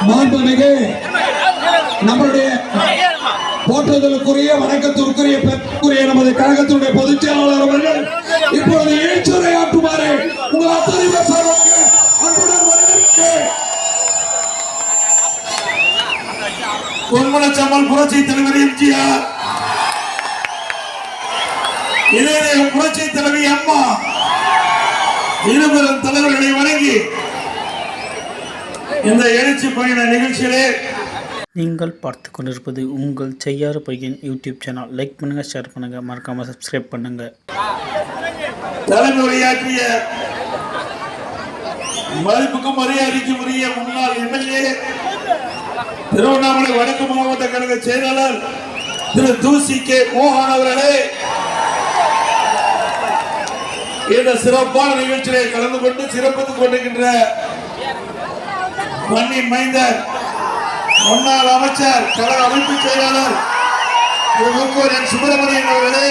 மாண்புமிகு நம்மளுடைய போற்றுதலுக்குரிய வணக்கத்திற்குரிய பெற்றுக்குரிய நமது கழகத்தினுடைய பொதுச் செயலாளர் அவர்கள் இப்பொழுது எழுச்சுரையாற்றுமாறு உங்கள் அத்தனை பேசுவதற்கு அன்புடன் வரவேற்கிறேன். பொன்மனச்சம்மல் புரட்சி தலைவர் எம்ஜிஆர், இதய புரட்சி தலைவி அம்மா இருவரும் தலைவர்களை வணங்கி இந்த எழுச்சி பயண நிகழ்ச்சியிலே நீங்கள் பார்த்து கொண்டிருப்பது உங்கள் செய்யாறு பையன் யூடியூப் சேனல். லைக் பண்ணுங்க, ஷேர் பண்ணுங்க, மறக்காம சப்ஸ்கிரைப் பண்ணுங்க. தலைமுறையாற்றிய மதிப்புக்கும் மரியாதைக்கும் உரிய முன்னாள் எம்எல்ஏ, திருவண்ணாமலை வடக்கு மாவட்ட கழக செயலாளர் திரு தூசி கே மோகன் அவர்களே, இந்த சிறப்பான நிகழ்ச்சியை கலந்து கொண்டு சிறப்பித்துக் கொண்டிருக்கின்ற மண்ணின் மைந்தர் முன்னாள் அமைச்சர் கழக அமைப்பு செயலாளர் திரு முக்கோன் சுப்பிரமணியன் அவர்களே,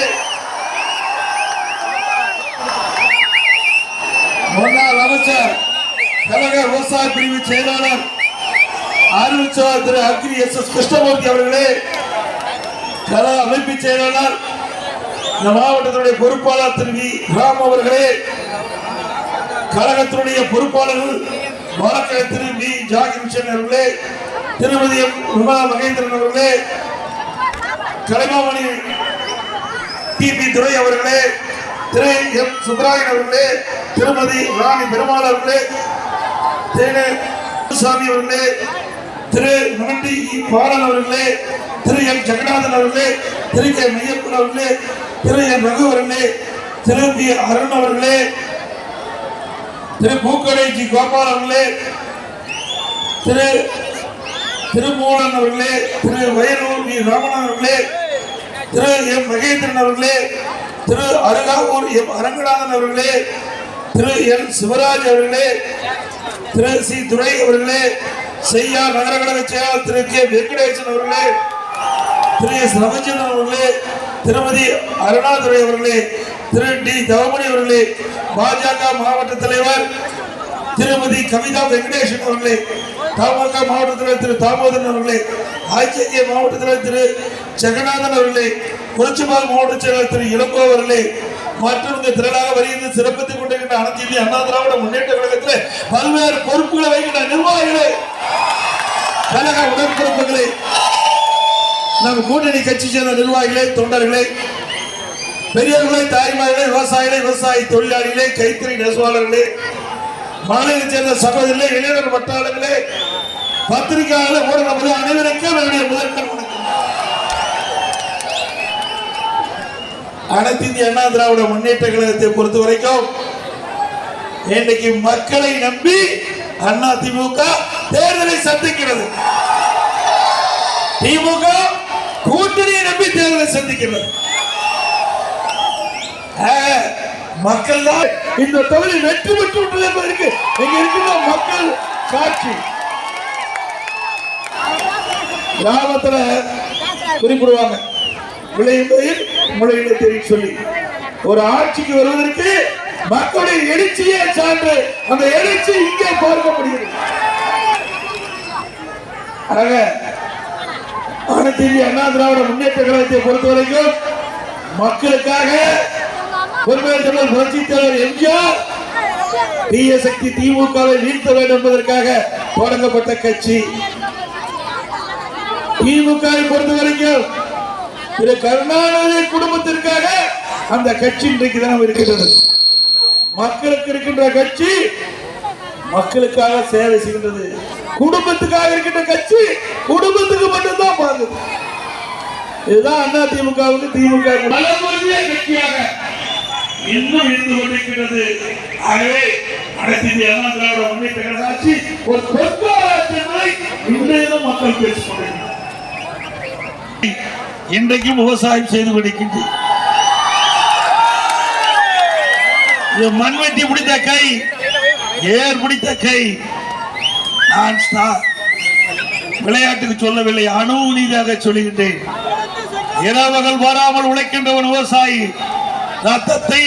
முன்னாள் அமைச்சர் கழக விவசாய பிரிவு செயலாளர் அறிவிச்சவர் திரு அக்ரி எஸ் கிருஷ்ணமூர்த்தி அவர்களே, கழக அமைப்பு செயலாளர் இந்த மாவட்டத்தினுடைய பொறுப்பாளர் திரு வி ராம் அவர்களே, கழகத்தினுடைய பொறுப்பாளர்கள் வழக்கறிஞர் திரு வி ஜாகிர் ஹுசேன் அவர்களே, திருமதி உமா மகேந்திரன் அவர்களே, கலைமாமணி டி பி துரை அவர்களே, திரு எம் சுப்ராயன் அவர்களே, திருமதி ராணி பெருமாள் அவர்களே, திரு சாமி அவர்களே, திரு நண்டி பாலன் அவர்களே, திரு எம் ஜெகநாதன் அவர்களே, திரு கே மையப்பன் அவர்களே, திரு எம் ரகு அவர்களே, திரு பி அருண் அவர்களே, திரு பூக்கடை ஜி கோபால் அவர்களே, திரு திருமூலன் அவர்களே, திரு வயலூர் வி ராமநாதன் அவர்களே, திரு எம் மகேந்திரன் அவர்களே, திரு அருகாவூர் எம் அரங்கநாதன் அவர்களே, திரு எல் சிவராஜ் அவர்களே, திரு சி துரை அவர்களே, செய்யா நகர கழக செயலாளர் திரு கே வெங்கடேசன் அவர்களே, திரு எஸ் ரவிச்சந்திரன் அவர்களே, திருமதி அருணாதுரை அவர்களே, திரு டி தவமணி அவர்களே, பாஜக மாவட்ட தலைவர் திருமதி கவிதா வெங்கடேசன் அவர்களே, தமாக மாவட்ட தலைவர் திரு தாமோதரன் அவர்களே, ஐஜேகே மாவட்ட தலைவர் திரு ஜெகநாதன் அவர்களே, குறிச்சிபால் மாவட்ட செயலாளர் திரு இளங்கோ அவர்களே, மற்றும் திரளாக வருகிறது சிறப்பித்துக் கொண்டிருக்கின்ற அனைத்து இந்திய அண்ணா திராவிட முன்னேற்ற கழகத்தில் பல்வேறு பொறுப்புகளை வைக்கின்ற நிர்வாகிகளே, கழக உடன்பிறப்புகளே, நம் கூட்டணி கட்சி சேர்ந்த நிர்வாகிகளே, தொண்டர்களே, பெரியவர்களே, தாய்மார்களே, விவசாயிகளே, விவசாய தொழிலாளிகளே, கைத்தறி நெசவாளர்களே, மாநிலத்தைச் சேர்ந்த சகோதரர்களே, இளைஞர் வட்டாளர்களே, பத்திரிகையாளர்களே, ஊடகங்களே, அனைவருக்கும் என்னுடைய முதற்கண் வணக்கம். அனைத்து இந்திய அண்ணா திராவிட முன்னேற்ற கழகத்தை பொறுத்த வரைக்கும் இன்னைக்கு மக்களை நம்பி அண்ணா திமுக தேர்தலை சந்திக்கிறது. திமுக கூட்டணியை நம்பி தேர்தலை சந்திக்கிறது. மக்கள் தான் இந்த தொழில் வெற்றி பெற்று விட்டது என்பதற்கு இங்க இருக்கின்ற மக்கள் சாட்சி. கிராமத்துல குறிப்பிடுவாங்க, விளையும்பதில் முளையில தெரியும் சொல்லி ஒரு ஆட்சிக்கு வருவதற்கு மக்களுடைய எழுச்சியே சான்று. அந்த எழுச்சி இங்கே பார்க்க முடிகிறது. ஆக அனைத்து இந்திய அண்ணா திராவிட முன்னேற்ற கழகத்தை பொறுத்தவரைக்கும் மக்களுக்காக புரட்சி தலைவர் எம்ஜிஆர் தீய சக்தி திமுகவை வீழ்த்த வேண்டும் என்பதற்காக தொடங்கப்பட்ட கட்சி. திமுகவை பொறுத்தவரைக்கும் திரு கருணாநிதி குடும்பத்திற்காக அந்த கட்சி இன்றைக்கு தான் இருக்கிறது. மக்களுக்கு இருக்கின்ற கட்சி மக்களுக்காக சேவை செய்கின்றது. குடும்பத்துக்காக இருக்கின்ற கட்சி குடும்பத்துக்கு மட்டும்தான் பாருங்க. இதுதான் அண்ணா திமுகவுக்கு திமுக கட்சியாக இன்னும் இருந்து கொண்டிருக்கிறது. ஆகவே அனைத்து இந்திய அண்ணா திராவிட முன்னேற்ற கழக ஆட்சி ஒரு பொற்காலத்தை இன்றையும் மக்கள் பேசிக் கொண்டிருக்கிறார். இன்றைக்கும் விவசாயம் செய்து கொண்டிருக்கின்றது. மண்வெட்டி பிடித்த கை, ஏர் பிடித்த கை. நான் விளையாட்டுக்கு சொல்லவில்லை, அனுமதியாக சொல்லுகின்றேன். இரவுகள் வராமல் உழைக்கின்ற ஒரு விவசாயி, ரத்தத்தை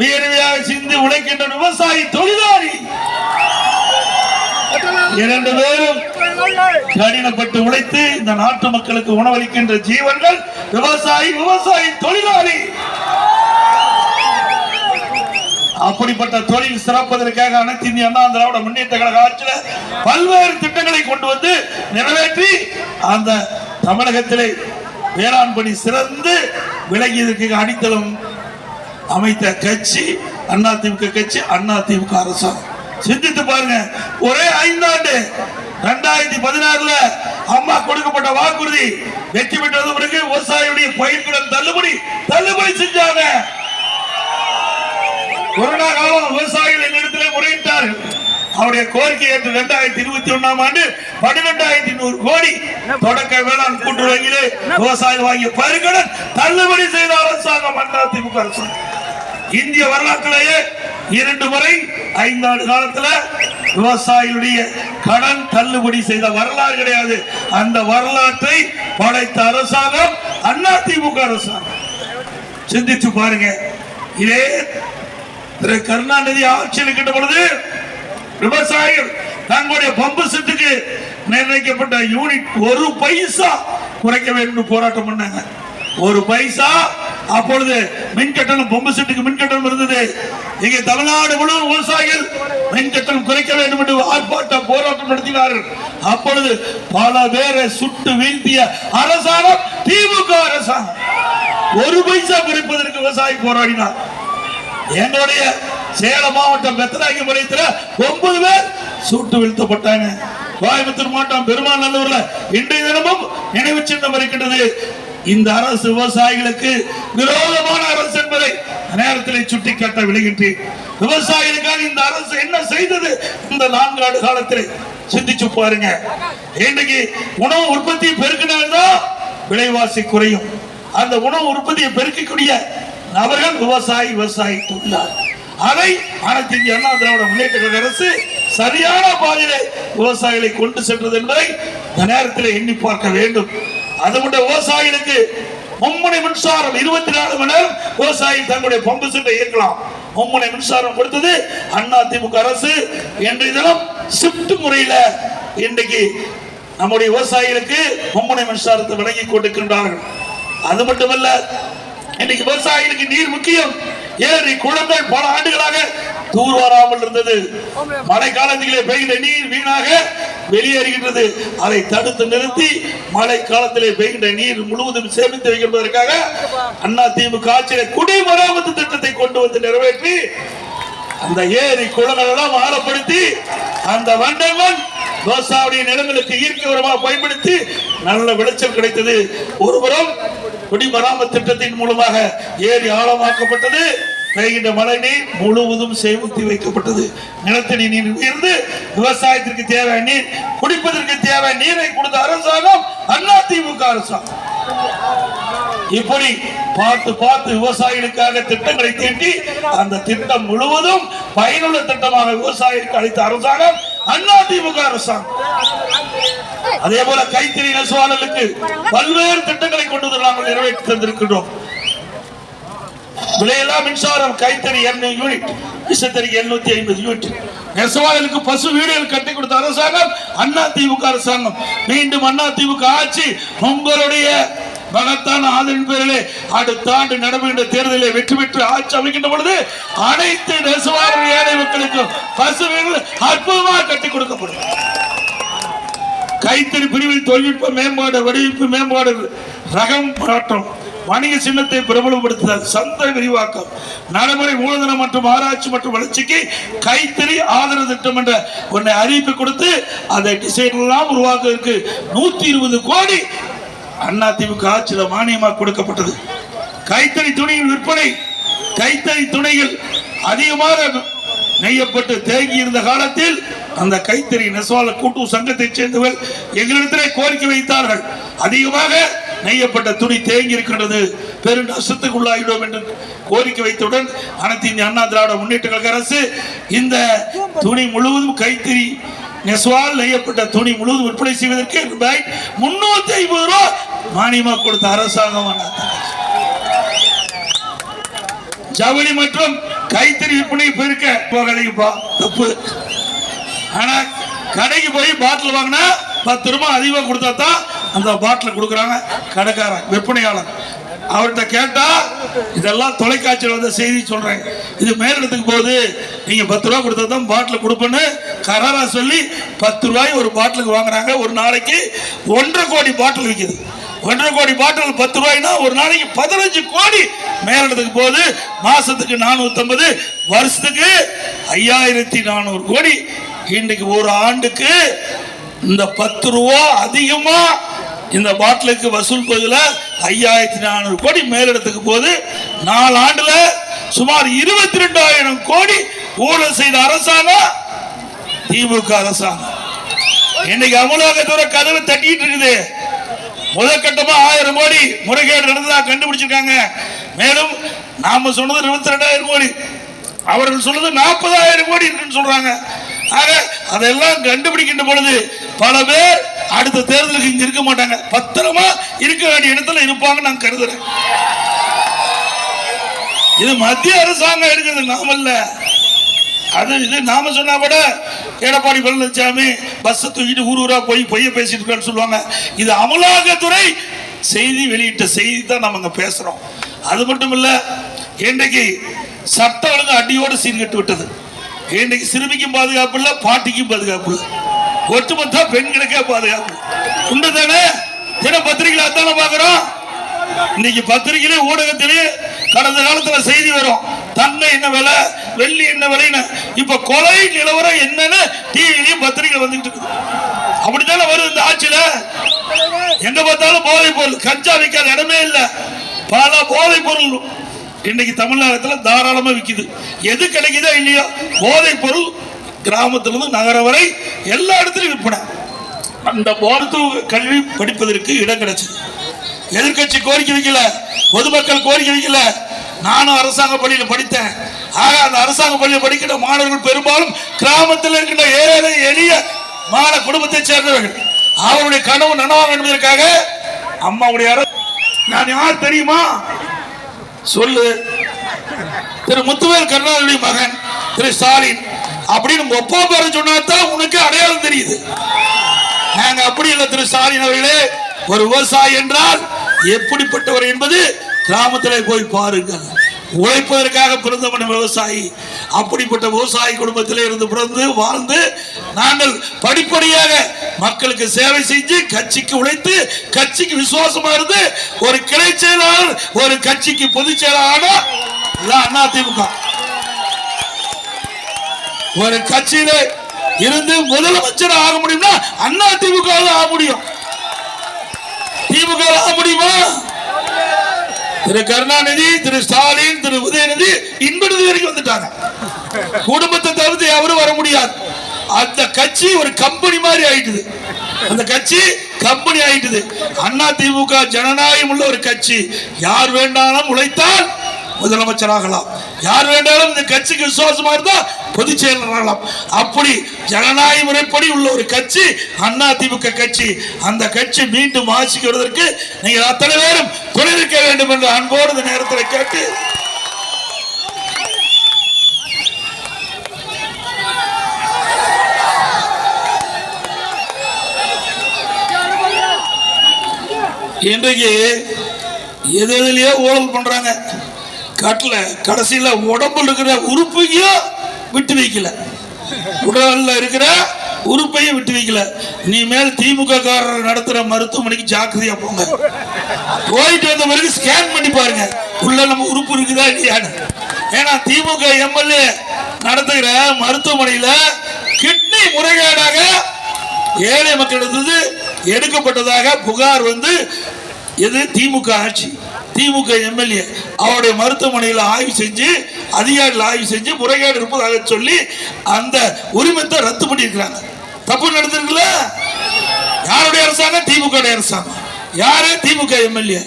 வேர்வையாக சிந்து உழைக்கின்ற விவசாயி தொழிலாளி, இரண்டு பேரும் கடினப்பட்டு உழைத்து இந்த நாட்டு மக்களுக்கு உணவளிக்கின்ற ஜீவன்கள் விவசாயி, விவசாயி தொழிலாளி. அப்படிப்பட்ட தொழில் சிறப்பதற்காக அனைத்து இந்திய அண்ணா திராவிட முன்னேற்ற கழக ஆட்சியில் பல்வேறு திட்டங்களை கொண்டு வந்து நிறைவேற்றி அந்த தமிழகத்திலே வேளாண் பணி சிறந்து விளங்கியதற்கு அடித்தளம் அமைத்த கட்சி அதிமுக கட்சி, அதிமுக அரசாங்கம். சிந்தித்து பாருங்க, ஒரே 5 ஆண்டு 2016 அம்மா கொடுக்கப்பட்ட வாக்குறுதி வெற்றி பெற்றது பிறகு விவசாயியுடைய பயிர்கடன் தள்ளுபடி செஞ்சாங்க. கொரோனா காலம் விவசாயிகள் என்னிடத்திலே முறையிட்டார்கள். அவருடைய கோரிக்கை ஏற்று 2021 ஆண்டு 12,100 கோடி தொடக்க வேளாண் கூட்டுறவிலே விவசாயிகள் வாங்கிய பயிர்கடன் தள்ளுபடி செய்த அரசாங்கம் அதிமுக அரசாங்கம். இந்திய வரலாற்றிலேயே 2 முறை 5 ஆண்டு காலத்தில் விவசாயிகளுடைய கடன் தள்ளுபடி செய்த வரலாறு கிடையாது. அந்த வரலாற்றை படைத்த அரசாங்கம் அதிமுக அரசாங்கம். சிந்திச்சு பாருங்க. இதே திரு கருணாநிதி ஆட்சியில் இருக்கின்ற பொழுது விவசாயிகள் தங்களுடைய பம்பு செட்டுக்கு நிர்ணயிக்கப்பட்ட யூனிட் 1 பைசா குறைக்க வேண்டும் போராட்டம் பண்ணாங்க. 1 பைசா. அப்பொழுது மின்கட்டணம், பம்பு செட்டுக்கு மின்கட்டணம் இருந்தது. இங்கே தமிழ்நாடு முழுவதும் விவசாயிகள் மின்கட்டணம் குறைக்க வேண்டும் என்று ஆர்ப்பாட்டம் போராட்டம் நடத்தினார்கள். அப்பொழுது பல பேரை சுட்டு வீழ்த்திய அரசாங்கம் திமுக அரசாங்கம். 1 பைசா குறைப்பதற்கு விவசாயி போராடினார். எங்களுடைய சேலம் மாவட்டம் பெத்தநாயக்கம்பாளையத்தில் 9 பேர் சுட்டு வீழ்த்தப்பட்டாங்க. கோயம்புத்தூர் மாவட்டம் பெருமாநல்லூர்ல இன்றைய தினமும் நினைவு சின்னம் இருக்கின்றது. இந்த அரசு விவசாயிகளுக்கு விரோதமான அரசு என்பதை நேரத்தில் சுட்டிக்காட்ட விளைகின்றேன். விவசாயிகளுக்காக இந்த அரசு என்ன செய்தது இந்த 4 ஆண்டு காலத்தில் சிந்திச்சு பாருங்க. இன்னைக்கு உணவு உற்பத்தியை பெருக்கினால்தான் விலைவாசி குறையும். அந்த உணவு உற்பத்தியை பெருக்கக்கூடிய நபர்கள் விவசாயி தொழிலாளர். அதை அனைத்து இந்திய அண்ணா திராவிட முன்னேற்ற கழக அரசு சரியான பாதையிலே விவசாயிகளை கொண்டு சென்றது என்பதை இந்த நேரத்தில் எண்ணி பார்க்க வேண்டும். அது மட்டும் விவசாயிகளுக்கு மும்முனை மின்சாரம் 24 மணி நேரம் விவசாயிகள் தங்களுடைய பம்பு செட்டை இயக்கலாம். மும்முனை மின்சாரம் கொடுத்தது அதிமுக அரசு. இன்றைய தினம் ஷிப்ட் முறையில் இன்றைக்கு நம்முடைய விவசாயிகளுக்கு மும்முனை மின்சாரத்தை வழங்கி கொண்டிருக்கின்றார்கள். அது மட்டுமல்ல, இன்னைக்கு விவசாயிகளுக்கு நீர் முக்கியம். ஏரி குளங்கள் பல ஆண்டுகளாக தூர் வராமல் இருந்தது. மழை காலத்திலே பெய்கின்ற நீர் வீணாக வெளியேறுகின்றது. அதை தடுத்து நிறுத்தி மழை காலத்திலே பெய்கின்ற நீர் முழுவதும் சேமித்து வைக்கிறதற்காக அதிமுக ஆட்சியில் குடிமராமத்து திட்டத்தை கொண்டு வந்து நிறைவேற்றி அந்த ஏரி குளங்கள் எல்லாம் ஆழப்படுத்தி அந்த வண்டமண் விவசாய நிலங்களுக்கு இயற்கை உரமாக பயன்படுத்தி நல்ல விளைச்சல் கிடைத்தது. ஒருபுறம் குடிமராமத்து திட்டத்தின் மூலமாக ஏரி ஆழமாக்கப்பட்டது. பெய்கின்ற மழை நீர் முழுவதும் சேமித்து வைக்கப்பட்டது. நிலத்தடி நீர் உயர்ந்து விவசாயத்திற்கு தேவை நீர், குடிப்பதற்கு தேவை நீரை கொடுத்த அரசாங்கம் அதிமுக அரசாங்கம். இப்படி பார்த்து விவசாயிகளுக்காக திட்டங்களை தீட்டி அந்த திட்டம் முழுவதும் பயனுள்ள திட்டமாக விவசாயிகளுக்கு அளித்த அரசாங்கம் அதிமுக அரசாங்கம். அதே போல கைத்தறி நெசவாளர்களுக்கு பல்வேறு திட்டங்களை கொண்டு வந்து நாங்கள் நிறைவேற்றி தந்திருக்கின்றோம். விலையில்லா மின்சாரம் கைத்தறி 200 யூனிட், விசைத்தறி 750 யூனிட், நெசவாளர்களுக்கு பசு வீடுகள் கட்டி கொடுத்த அரசாங்கம் அதிமுக அரசாங்கம். மீண்டும் அதிமுக ஆட்சி உங்களுடைய மகத்தான ஆதரவின் பேரிலே அடுத்த ஆண்டு நடைபெறுகின்ற தேர்தலில் வெற்றி பெற்று ஆட்சி அமைக்கின்ற பொழுது அனைத்து நெசவாளர் ஏழை மக்களுக்கும் பசு வீடுகள் அற்புதமாக கட்டி கொடுக்கப்படும். கைத்தறி பிரிவில் தொழில்நுட்ப மேம்பாடு, வடிவமைப்பு மேம்பாடு, ரகம் மாற்றம், வணிக சின்னத்தை பிரபலப்படுத்துதல், சந்தை விரிவாக்கம், நடைமுறை மூலதனம் மற்றும் ஆராய்ச்சி மற்றும் வளர்ச்சிக்கு கைத்தறி ஆதரவு திட்டம் என்ற ஒன்றை அறிவிப்பு கொடுத்து அதை டிசைன் எல்லாம் உருவாக்குவதற்கு 120 கோடி அதிமுக ஆட்சியில் மானியமாக கொடுக்கப்பட்டது. கைத்தறி துணியின் விற்பனை, கைத்தறி துணிகள் அதிகமாக நெய்யப்பட்டு தேங்கி இருந்த காலத்தில் அந்த கைத்தறி நெசவாளர் கூட்டுறவு சங்கத்தைச் சேர்ந்தவர்கள் எங்களிடத்திலே கோரிக்கை வைத்தார்கள். அதிகமாக நெய்யப்பட்ட துணி தேங்கி இருக்கின்றது, பெரும் நஷ்டத்துக்குள்ளாகிடும் என்று கோரிக்கை வைத்தவுடன் அனைத்து இந்திய அண்ணா திராவிட முன்னேற்ற கழக அரசு இந்த துணி முழுவதும் கைத்தறி நெசவால் நெய்யப்பட்ட துணி முழுவதும் விற்பனை செய்வதற்கு 350 ரூபாய் மானியமாக கொடுத்த அரசாங்கம். ஜவுளி மற்றும் கைத்தறி விற்பனை பெருக்க போகாதீங்கப்பா, தப்பு. ஆனா கடைக்கு போய் பாட்டில் வாங்கினா 10 ரூபாய் அதிகமாக கொடுத்தா தான் அந்த பாட்டில் கொடுக்குறாங்க கடைக்காரன் விற்பனையாளர். அவர்கிட்ட கேட்டா இதெல்லாம் தொலைக்காட்சியில் வந்த செய்தி சொல்றேன். இது மேலிடத்துக்கு போகுது, நீங்க 10 ரூபாய் கொடுத்தா தான் பாட்டில் கொடுப்பேன்னு கராரா சொல்லி 10 ரூபாய் ஒரு பாட்டிலுக்கு வாங்குறாங்க. ஒரு நாளைக்கு 1.5 கோடி பாட்டில் விற்கிது. 1.5 கோடி பாட்டில் 10 ரூபாய்னா ஒரு நாளைக்கு 15 கோடி மேலிடத்துக்கு போகுது. மாசத்துக்கு 450, வருஷத்துக்கு 5400 கோடி. இன்னைக்கு ஒரு ஆண்டுக்கு இந்த 10 ரூபா அதிகமா இந்த பாட்டிலுக்கு வசூல் பகுதியில் 5400 கோடி மேலிடத்துக்கு போகுது. 4 ஆண்டுல சுமார் 22,000 கோடி ஊழல் செய்த அரசாங்கம் திமுக அரசாங்கம். இன்னைக்கு அமலாக்கத்துறை கதவை தட்டிட்டு இருக்குது. முதற்கட்டமா 1000 கோடி முறைகேடு நடந்ததா கண்டுபிடிச்சிருக்காங்க. மேலும் நாம சொன்னது 22,000 கோடி, அவர்கள் சொல்றது 40,000 கோடி இருக்குன்னு சொல்றாங்க. ஆக அதெல்லாம் கண்டுபிடிக்கின்ற பொழுது பல பேர் அடுத்த தேர்தலுக்கு இங்க இருக்க மாட்டாங்க, பத்திரமா இருக்க வேண்டிய இடத்துல இருப்பாங்க நான் கருதுறேன். இது மத்திய அரசாங்கம் இருக்குது, நாம இல்ல. அது இது நாம சொன்னா கூட எடப்பாடி பழனிசாமி பஸ் தூக்கிட்டு ஊர் ஊரா போய் பொய்ய பேசிட்டு இருக்கான்னு சொல்லுவாங்க. இது அமலாக்கத்துறை செய்தி வெளியிட்ட செய்தி தான் நம்ம இங்க பேசுறோம். அது மட்டும் இல்ல, இன்றைக்கு சட்ட ஒழுங்கு அடியோடு சீர்கட்டு விட்டது. இன்றைக்கு சிறுமிக்கும் பாதுகாப்பு இல்ல, பாட்டிக்கும் பாதுகாப்பு இல்ல, ஒட்டுமொத்த பெண்களுக்கே பாதுகாப்பு உண்டுதானே. தின பத்திரிகையில அதான பாக்குறோம். இன்னைக்கு பத்திரிகையிலே ஊடகத்திலே கடந்த காலத்துல செய்தி வரும், தங்கம் என்ன விலை, வெள்ளி என்ன விலைன்னு. இப்ப கொலை நிலவரம் என்னன்னு டிவிலையும் பத்திரிகை வந்துட்டு இருக்கு. அப்படித்தானே வருது இந்த ஆட்சியில. எங்க பார்த்தாலும் போதை பொருள், கஞ்சா விற்காத இடமே இல்ல. பல போதை பொருள் இன்னைக்கு தமிழ்நாட்டில் தாராளமா விற்குது. எது கிடைக்குதோ இல்லையோ போதை பொருள் கிராமத்திலிருந்து நகரம் வரை எல்லா இடத்துலையும் விற்பனை. அந்த மருத்துவ கல்வி படிப்பதற்கு இடம் கிடைச்சது. எதிர்கட்சி கோரிக்கை வைக்கல, பொதுமக்கள் கோரிக்கை வைக்கல. நானும் அரசாங்க பள்ளியில் படித்தேன். ஆக அந்த அரசாங்க பள்ளியில் படிக்கிற மாணவர்கள் பெரும்பாலும் கிராமத்தில் இருக்கின்ற ஏழை எளிய மாணவ குடும்பத்தை சேர்ந்தவர்கள். அவருடைய கனவு நனவாக என்பதற்காக அம்மாவுடைய நான் யார் தெரியுமா சொல்லு, திரு முத்துவேல் கருணாநிதி மகன் திரு ஸ்டாலின் அப்படின்னு ஒப்பா பேர சொன்னாதான் உனக்கு அடையாளம் தெரியுது. நாங்க அப்படி இல்லை. திரு ஸ்டாலின் அவர்களே ஒரு விவசாயி என்றால் எப்படிப்பட்டவர் என்பது கிராமத்தில் போய் பாருங்க. உழைப்பதற்காக பிறந்தவன் விவசாயி. அப்படிப்பட்ட விவசாயி குடும்பத்திலே இருந்து பிறந்து வாழ்ந்து நாங்கள் படிப்படியாக மக்களுக்கு சேவை செஞ்சு கட்சிக்கு உழைத்து கட்சிக்கு விசுவாசமா இருந்து ஒரு கிளை செயலாளர், ஒரு கட்சிக்கு பொதுச் செயலாளர் அதிமுக. ஒரு கட்சியில இருந்து முதலமைச்சர் ஆக முடியும்னா அதிமுக ஆக முடியும். திமுக ஆக முடியுமா? திரு கருணாநிதி, திரு ஸ்டாலின், திரு உதயநிதி இன்பது வரைக்கும் வந்துட்டாங்க. குடும்பத்தை தவிர்த்து எவரும் வர முடியாது. அந்த கட்சி ஒரு கம்பெனி மாதிரி ஆயிட்டுது. அந்த கட்சி கம்பெனி ஆயிட்டுது. அண்ணா திமுக ஜனநாயகம் உள்ள ஒரு கட்சி. யார் வேண்டாலும் உழைத்தால் முதலமைச்சர் ஆகலாம், யார் வேண்டாலும் இந்த கட்சிக்கு விசுவாசமா இருந்தா பொதுச் செயலர் ஆகலாம். அப்படி ஜனநாயக முறைப்படி உள்ள ஒரு கட்சி அண்ணா திமுக கட்சி. அந்த கட்சி மீண்டும் ஆட்சிக்கு வருவதற்கு நீங்கள் அத்தனை பேரும் துணை நிற்க வேண்டும் என்று அன்போடு இந்த நேரத்தில் கேட்டு இன்றைக்கு எதுலயோ ஊழல் பண்றாங்க. கட்டல கடைசியில உடம்புல இருக்கிற உறுப்பையும் விட்டு வைக்கல, உடல்ல இருக்கிற உறுப்பையும் விட்டு வைக்கல. நீ மேல் திமுக காரர் நடத்துற மருத்துவமனைக்கு ஜாக்கிரதையா போங்க. போயிட்டு வந்த பிறகு ஸ்கேன் பண்ணி பாருங்க உள்ள நம்ம உறுப்பு இருக்குதா இல்லையான்னு. ஏன்னா திமுக எம்எல்ஏ நடத்துகிற மருத்துவமனையில கிட்னி முறைகேடாக ஏழை மக்களிடத்து எடுக்கப்பட்டதாக புகார் வந்து எது திமுக ஆட்சி, திமுக எம்எல்ஏ அவருடைய மருத்துவமனையில் ஆய்வு செஞ்சு அதிகாரிகள் ஆய்வு செஞ்சு முறைகேடு இருப்பதாக சொல்லி அந்த உரிமத்தை ரத்து பண்ணியிருக்கிறாங்க. தப்பு நடந்திருக்குல்ல. யாருடைய அரசாங்கம்? திமுக அரசாங்கம். யாரு? திமுக எம்எல்ஏ.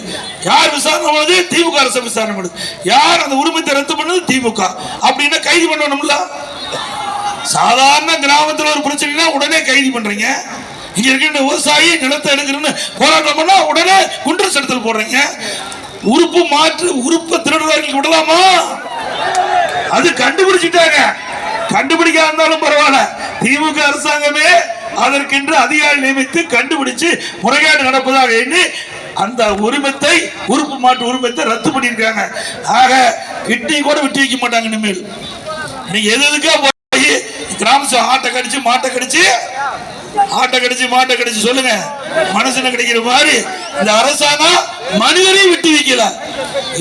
யார் விசாரணை பண்ணுது? திமுக அரசு விசாரணை பண்ணுது. யார் அந்த உரிமத்தை ரத்து பண்ணது? திமுக. அப்படின்னா கைது பண்ணணும்ல. சாதாரண கிராமத்தில் ஒரு பிரச்சனைனா உடனே கைது பண்றீங்க. இங்க இருக்கின்ற விவசாயி நிலத்தை எடுக்கிறன்னு போராட்டம் பண்ணா உடனே குண்டர் சட்டத்தில் போடுறீங்க. உறுப்பு மாற்று உறுப்பு திருடுறவர்களுக்கு விடலாமா? அது கண்டுபிடிச்சிட்டாங்க. கண்டுபிடிக்க இருந்தாலும் பரவாயில்ல. திமுக அரசாங்கமே அதற்கென்று அதிகாரி நியமித்து கண்டுபிடிச்சு முறைகேடு நடப்பதாக எண்ணி அந்த உரிமத்தை உறுப்பு மாற்று உரிமத்தை ரத்து பண்ணியிருக்காங்க. ஆக கிட்னி கூட விட்டு வைக்க மாட்டாங்க. இனிமேல் நீங்க எதுக்கா போய் கிராம ஆட்டை கடிச்சு மாட்டை கடிச்சு மாட்டை கடிச்சு சொல்லுங்க, மனுஷனை கிடைக்கிற மாதிரி இந்த அரசாங்கம் மனிதரையும் விட்டு வைக்கல.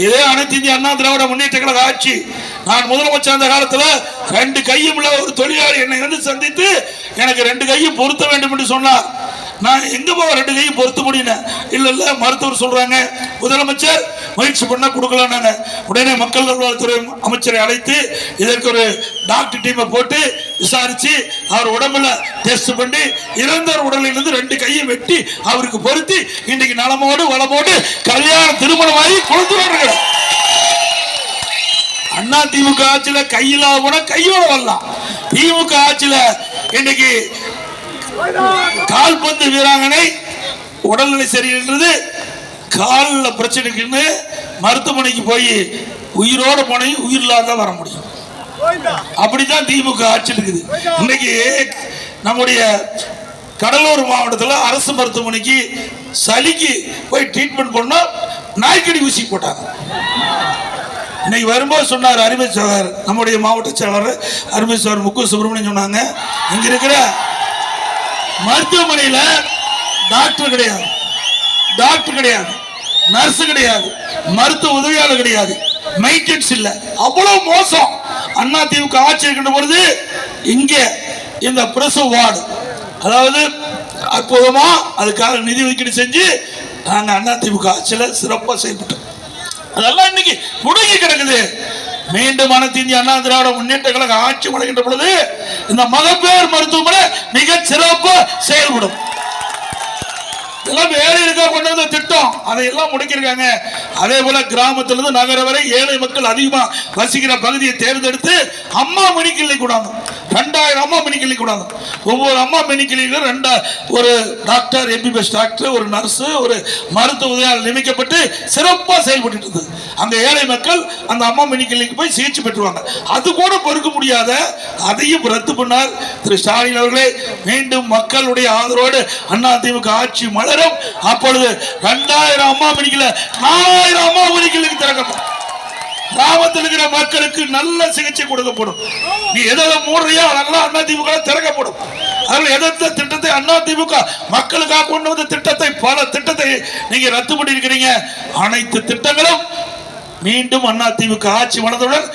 இதே அனைத்து இந்திய அண்ணா திராவிட முன்னேற்ற கழக ஆட்சி. நான் முதலமைச்சர் அந்த காலத்துல 2 கையும் உள்ள ஒரு தொழிலாளி என்னை வந்து சந்தித்து எனக்கு 2 கையும் பொருத்த வேண்டும் என்று சொன்னார். நான் எங்க போக 2 கையும் பொருத்த முடியல. இல்ல மருத்துவர் சொல்றாங்க முதலமைச்சர் முயற்சி பண்ண கொடுக்கலான்னு. உடனே மக்கள் நல்வாழ்வுத்துறை அமைச்சரை அழைத்து இதற்கு ஒரு டாக்டர் டீமை போட்டு விசாரிச்சு அவர் உடம்புல டெஸ்ட் பண்ணி இறந்தவர் உடலிலிருந்து 2 கையும் வெட்டி அவருக்கு பொருத்தி இன்னைக்கு நலமோடு வளமோடு கல்யாண திருமணமாகி கொடுத்து அண்ணா திமுக ஆட்சியில கையில கூட கையோட வரலாம். திமுக ஆட்சியில இன்னைக்கு கால்பந்து வீராங்கனை உடல்நிலை சரியில்லை, காலில் பிரச்சனைக்குன்னு மருத்துவமனைக்கு போய் உயிரோட போன உயிரில்லாத வர முடியும். அப்படித்தான் திமுக ஆட்சி இருக்குது. இன்னைக்கு நம்முடைய கடலூர் மாவட்டத்தில் அரசு மருத்துவமனைக்கு சளிக்கு போய் ட்ரீட்மெண்ட் பண்ணா நாய்க்கடி ஊசி போட்டாங்க. இன்னைக்கு வரும்போது சொன்னார் அருமை சோழர், நம்முடைய மாவட்ட செயலாளர் அருமை சோழர் முக்கு சுப்பிரமணியம் சொன்னாங்க, இங்க இருக்கிற மருத்துவமனையில் டாக்டர் கிடையாது, நர்ஸ் கிடையாது, மருத்துவ உதவியாளர் கிடையாது, மெயின்டெனன்ஸ் இல்லை. அவ்வளவு மோசம். அண்ணா திமுக ஆட்சி இருக்கின்ற பொழுது இங்கே இந்த பிரசவ வார்டு, அதாவது அற்புதமா அதுக்காக நிதி ஒதுக்கீடு செஞ்சு நாங்கள் அண்ணா திமுக ஆட்சியில் சிறப்பாக செயல்பட்டோம். அதெல்லாம் இன்னைக்கு முடங்கி கிடக்குது. மீண்டும் அனைத்து இந்திய அண்ணா திராவிட முன்னேற்ற கழக ஆட்சி வழங்குகின்ற பொழுது இந்த மகப்பேறு மருத்துவமனை மிக சிறப்பாக செயல்படும். இதெல்லாம் வேலைகளுக்காக கொண்டு வந்த திட்டம், அதையெல்லாம் முடக்கியிருக்காங்க. அதே போல கிராமத்திலிருந்து நகர வரை ஏழை மக்கள் அதிகமா வசிக்கிற பகுதியை தேர்ந்தெடுத்து அம்மா மினிக்கிளை கூடாது, 2000 அம்மா மினிக்கிளை கூடாது. ஒவ்வொரு அம்மா மினிக்கிளையும் ஒரு டாக்டர், எம்பிபிஎஸ் டாக்டர், ஒரு நர்ஸ், ஒரு மருத்துவ உதவியாளர் நியமிக்கப்பட்டு சிறப்பாக செயல்பட்டு இருந்தது. அந்த ஏழை மக்கள் அந்த அம்மா மினிக்கிளைக்கு போய் சிகிச்சை பெற்றுவாங்க. அது கூட பொறுக்க முடியாத அதையும் ரத்து பண்ணார் திரு ஸ்டாலின் அவர்களே. மீண்டும் மக்களுடைய ஆதரவோடு அண்ணா திமுக ஆட்சி மலரும். அப்பொழுது 2000 அம்மா மினிக்கல 4000 அம்மா மினிக்கலுக்கு திறக்கப்படும். கிராமத்தில் இருக்கிற மக்களுக்கு நல்ல சிகிச்சை கொடுக்கப்படும். நீ எதை மூடுறியோ அதெல்லாம் அண்ணா திமுக திறக்கப்படும். அதில் எதிர்த்த திட்டத்தை அண்ணா திமுக மக்களுக்காக கொண்டு வந்த திட்டத்தை, பல திட்டத்தை நீங்க ரத்து பண்ணியிருக்கிறீங்க. அனைத்து திட்டங்களும் மீண்டும் அண்ணா திமுக ஆட்சி மனதுடன்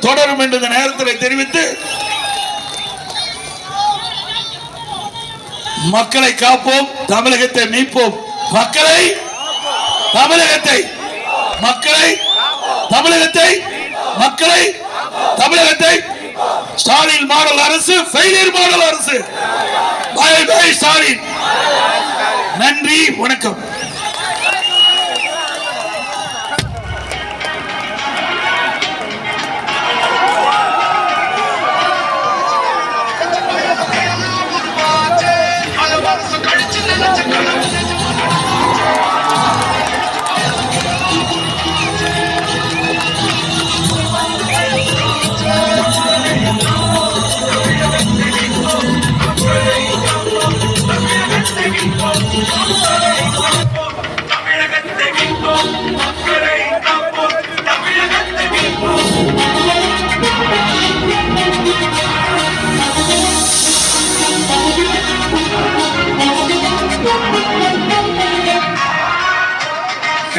தொடரும் என்று இந்த நேரத்தில் தெரிவித்து மக்களை காப்போம், தமிழகத்தை மீட்போம். தமிழகத்தை ஸ்டாலின் மாடல் அரசு, ஃபெயிலியர் மாடல் அரசு. Bye bye Stalin. நன்றி, வணக்கம்.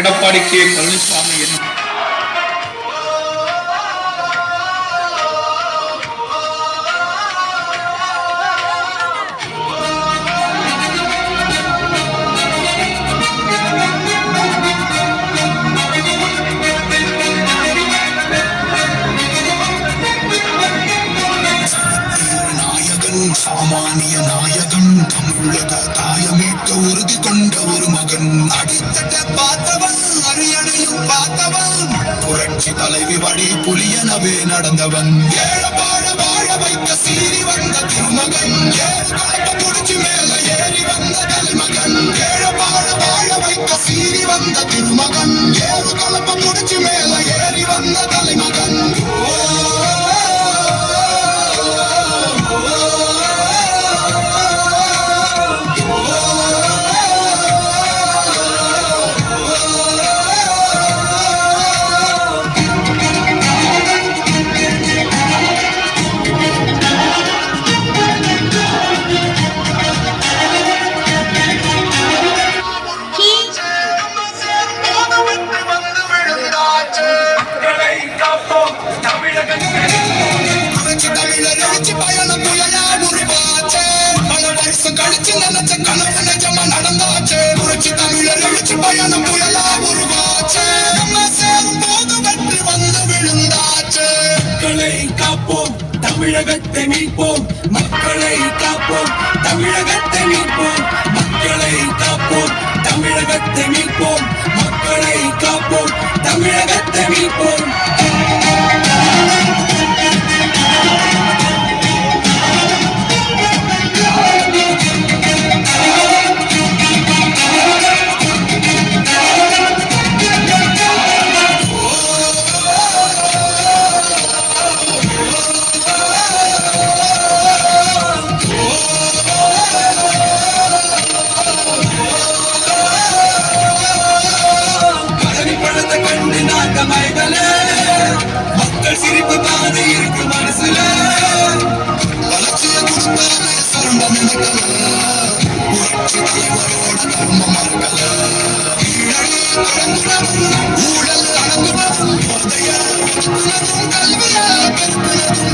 எடப்பாடி கே பழனிசாமி சாமானிய நாயகன், தமிழக தாயமீட்க உறுதி கொண்ட ஒரு மகன், அடித்தட்ட பார்த்தவன், அரியணையும் பார்த்தவன், புரட்சி தலைவி வழி புலியனவே நடந்தவன், ஏழ வாழ வைக்க சீறி வந்த திருமகன், ஏழு கலப்ப துடிச்சு மேல ஏறி வந்த தலைமகன், ஏழ வாழ வைக்க சீறி வந்த திருமகன், ஏழு கலப்ப துடிச்சு மேல ஏறி வந்த தலைமகன். தமிழகத்தை மீட்போம் மக்களை காப்போம் தமிழகத்தை மீட்போம் மக்களை காப்போம் தமிழகத்தை மீட்போம் மக்கள் சிரிப்பு தானே இருக்கு மனசுல வளர்ச்சியை கொடுத்தாலே சுரண்ட நினைக்கல புரட்சி தலைவரோட தர்மம் மறக்கல ஊழல் அடங்குனதும்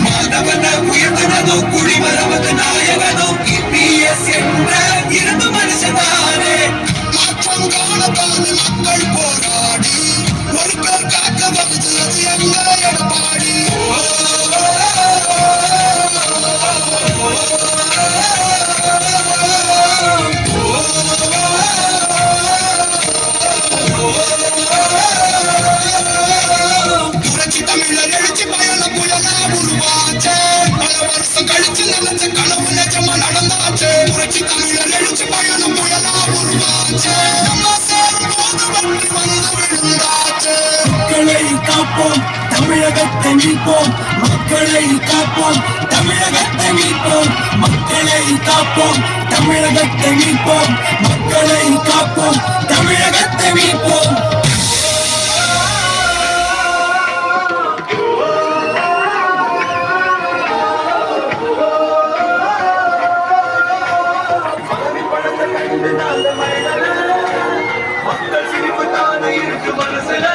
மாதவன உயர்ந்தனதும் குடிமரவது நாயகனும் இபிஎஸ் என்ற இரும்பு மனுஷனானே மாற்றம் காணத்தானே மக்கள் போராடி ஒருக்கர் காக்க வருது அது எங்க எடப்பாடி புரட்சி தமிழர் எழுச்சி பயண புயலா உருவாச்சே பல வருஷம் கழிச்சு நினைச்ச கனவு நிஜமா நடந்தாச்சே புரட்சி தமிழர் எழுச்சி பயண புயலா உருவாச்சே நம்ம சேரும் போது வெற்றி வந்து விழுந்தாச்சே மக்களை காப்போம் தமிழகத்தை மீட்போம் மக்களை காப்போம் தமிழகத்தை மீட்போம் மக்களை காப்போம் தமிழகத்தை மீட்போம் மக்களை காப்போம் தமிழகத்தை மீட்போம் மக்கள் சிரிப்பு தானே இருக்கு மனசுல